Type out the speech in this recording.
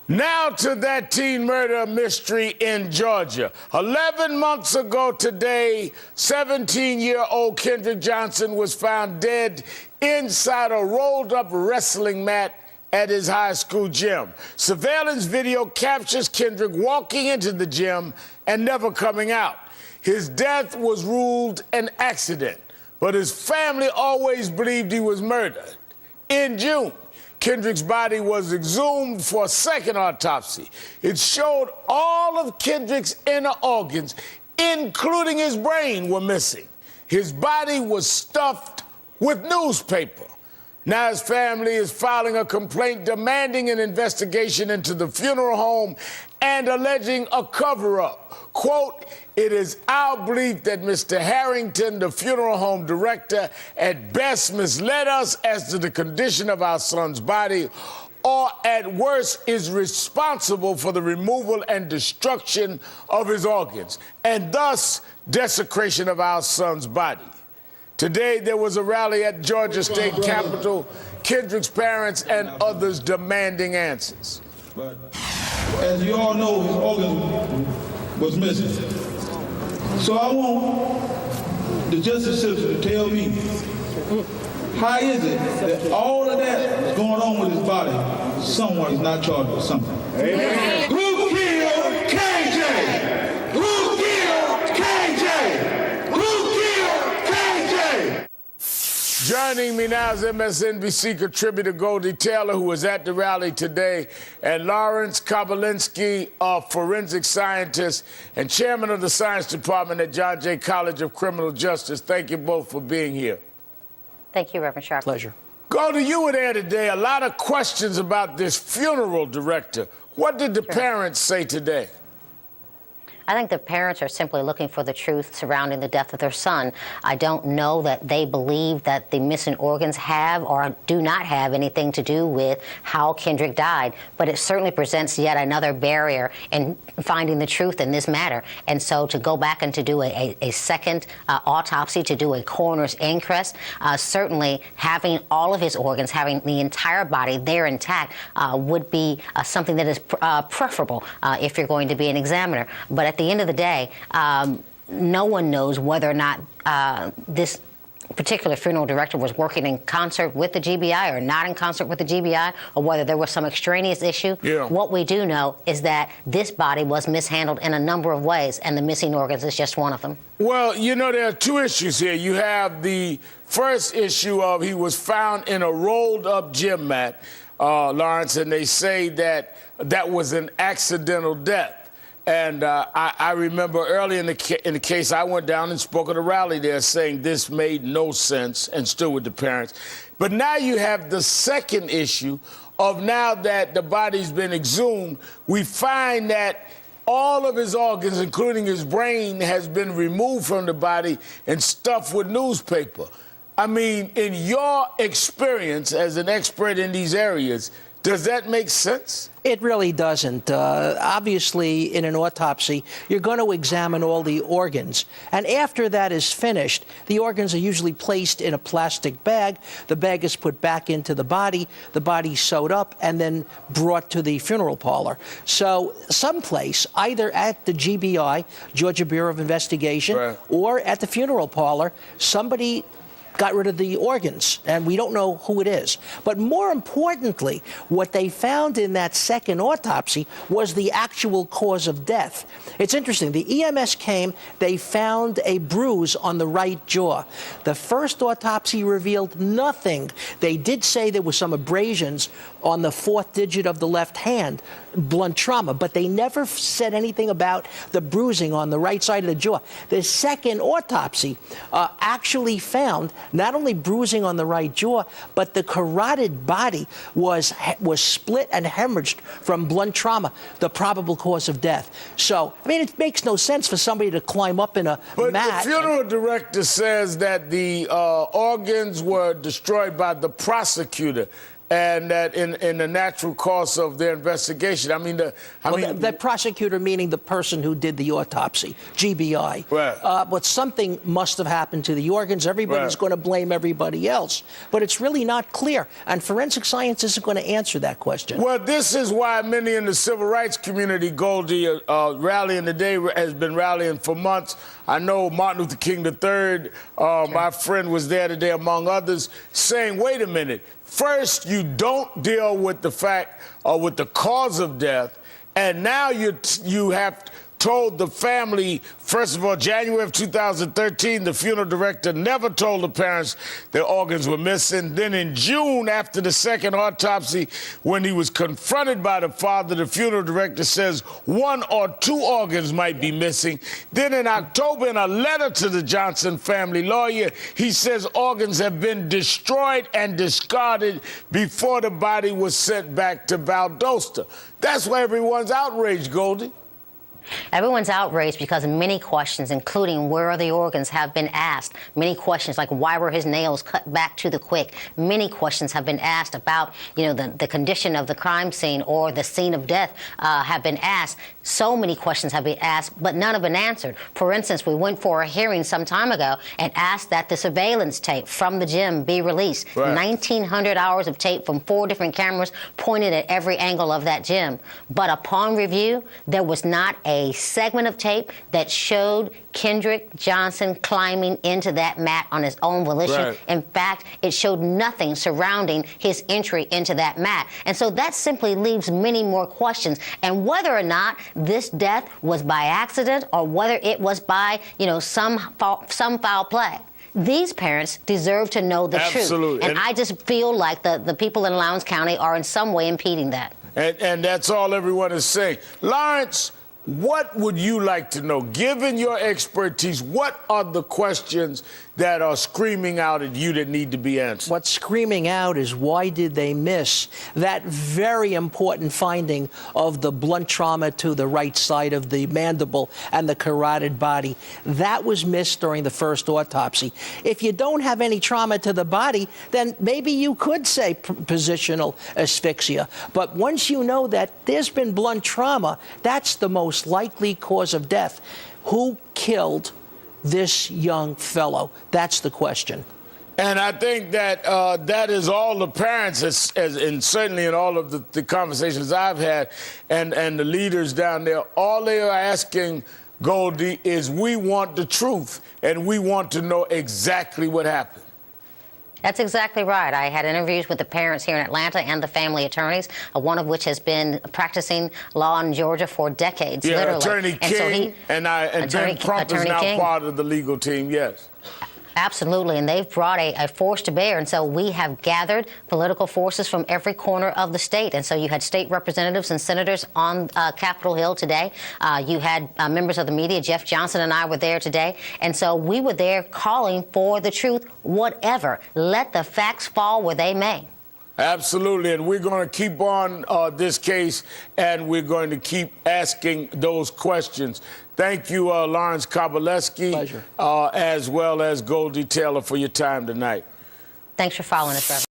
Now to that teen murder mystery in Georgia. 11 months ago today, 17-year-old Kendrick Johnson was found dead inside a rolled-up wrestling mat at his high school gym. Surveillance video captures Kendrick walking into the gym and never coming out. His death was ruled an accident, but his family always believed he was murdered. In June, Kendrick's body was exhumed for a second autopsy. It showed all of Kendrick's inner organs, including his brain, were missing. His body was stuffed with newspaper. Now his family is filing a complaint demanding an investigation into the funeral home and alleging a cover-up. Quote, "It is our belief that Mr. Harrington, the funeral home director, at best misled us as to the condition of our son's body, or at worst is responsible for the removal and destruction of his organs, and thus desecration of our son's body." Today, there was a rally at Georgia State Capitol, Kendrick's parents and others demanding answers. But as you all know, his organ was missing. So I want the justice system to tell me, how is it that all of that is going on with his body, someone is not charged with something? Amen. Who killed KJ? Who killed KJ? Who killed KJ? Joining me now is MSNBC contributor Goldie Taylor, who was at the rally today, and Lawrence Kabalinski, a forensic scientist and chairman of the science department at John Jay College of Criminal Justice. Thank you both for being here. Thank you, Reverend Sharp. Pleasure. Goldie, you were there today. A lot of questions about this funeral director. What did the parents say today? I think the parents are simply looking for the truth surrounding the death of their son. I don't know that they believe that the missing organs have or do not have anything to do with how Kendrick died, but it certainly presents yet another barrier in finding the truth in this matter. And so to go back and to do a second autopsy, to do a coroner's inquest, certainly having all of his organs, having the entire body there intact, would be something that is preferable if you're going to be an examiner. But at the end of the day, no one knows whether or not this particular funeral director was working in concert with the GBI or not in concert with the GBI, or whether there was some extraneous issue. Yeah. What we do know is that this body was mishandled in a number of ways, and the missing organs is just one of them. Well, you know, there are two issues here. You have the first issue of he was found in a rolled-up gym mat, Lawrence, and they say that that was an accidental death. And I remember early in the case, I went down and spoke at a rally there saying this made no sense and stood with the parents. But now you have the second issue of now that the body's been exhumed, we find that all of his organs, including his brain, has been removed from the body and stuffed with newspaper. I mean, in your experience as an expert in these areas, does that make sense? It really doesn't. Obviously, in an autopsy, you're going to examine all the organs. And after that is finished, the organs are usually placed in a plastic bag. The bag is put back into the body sewed up, and then brought to the funeral parlor. So someplace, either at the GBI, Georgia Bureau of Investigation, right, or at the funeral parlor, somebody got rid of the organs, and we don't know who it is. But more importantly, what they found in that second autopsy was the actual cause of death. It's interesting. The EMS came, they found a bruise on the right jaw. The first autopsy revealed nothing. They did say there was some abrasions on the fourth digit of the left hand, blunt trauma, but they never said anything about the bruising on the right side of the jaw. The second autopsy actually found not only bruising on the right jaw, but the carotid body was split and hemorrhaged from blunt trauma, the probable cause of death. So, I mean, it makes no sense for somebody to climb up in a mat. But the funeral director says that the organs were destroyed by the prosecutor. and that in the natural course of their investigation, the prosecutor, meaning the person who did the autopsy, GBI. Right. But something must have happened to the organs. Everybody's Right. going to blame everybody else. But it's really not clear. And forensic science isn't going to answer that question. Well, this is why many in the civil rights community, Goldie, rallying today, has been rallying for months. I know Martin Luther King III, my friend, was there today, among others, saying, wait a minute. First, you don't deal with the fact or with the cause of death, and now you have told the family, first of all, January of 2013, the funeral director never told the parents their organs were missing. Then in June, after the second autopsy, when he was confronted by the father, the funeral director says 1 or 2 organs might be missing. Then in October, in a letter to the Johnson family lawyer, he says organs have been destroyed and discarded before the body was sent back to Valdosta. That's why everyone's outraged, Goldie. Everyone's outraged because many questions, including where are the organs, have been asked. Many questions like why were his nails cut back to the quick? Many questions have been asked about, the condition of the crime scene or the scene of death have been asked. So many questions have been asked, but none have been answered. For instance, we went for a hearing some time ago and asked that the surveillance tape from the gym be released. Right. 1,900 hours of tape from 4 different cameras pointed at every angle of that gym. But upon review, there was not a segment of tape that showed Kendrick Johnson climbing into that mat on his own volition. Right. In fact, it showed nothing surrounding his entry into that mat. And so that simply leaves many more questions. And whether or not this death was by accident or whether it was by, some foul play, these parents deserve to know the Absolutely. truth. And I just feel like the people in Lowndes County are in some way impeding that. And that's all everyone is saying. Lawrence, what would you like to know? Given your expertise, what are the questions that are screaming out at you that need to be answered? What's screaming out is why did they miss that very important finding of the blunt trauma to the right side of the mandible and the carotid body? That was missed during the first autopsy. If you don't have any trauma to the body, then maybe you could say positional asphyxia. But once you know that there's been blunt trauma, that's the most likely cause of death. Who killed this young fellow? That's the question. And I think that that is all the parents, and certainly in all of the conversations I've had, and the leaders down there, all they are asking, Goldie, is we want the truth, and we want to know exactly what happened. That's exactly right. I had interviews with the parents here in Atlanta and the family attorneys, one of which has been practicing law in Georgia for decades, Yeah, literally. Attorney King and Ben Crump is now part of the legal team, yes. Absolutely, and they've brought a force to bear, and so we have gathered political forces from every corner of the state, and so you had state representatives and senators on Capitol Hill today. You had members of the media. Jeff Johnson and I were there today, and so we were there calling for the truth, whatever. Let the facts fall where they may. Absolutely, and we're going to keep on this case, and we're going to keep asking those questions. Thank you, Lawrence Kobaleski. Pleasure. As well as Goldie Taylor for your time tonight. Thanks for following us, Reverend.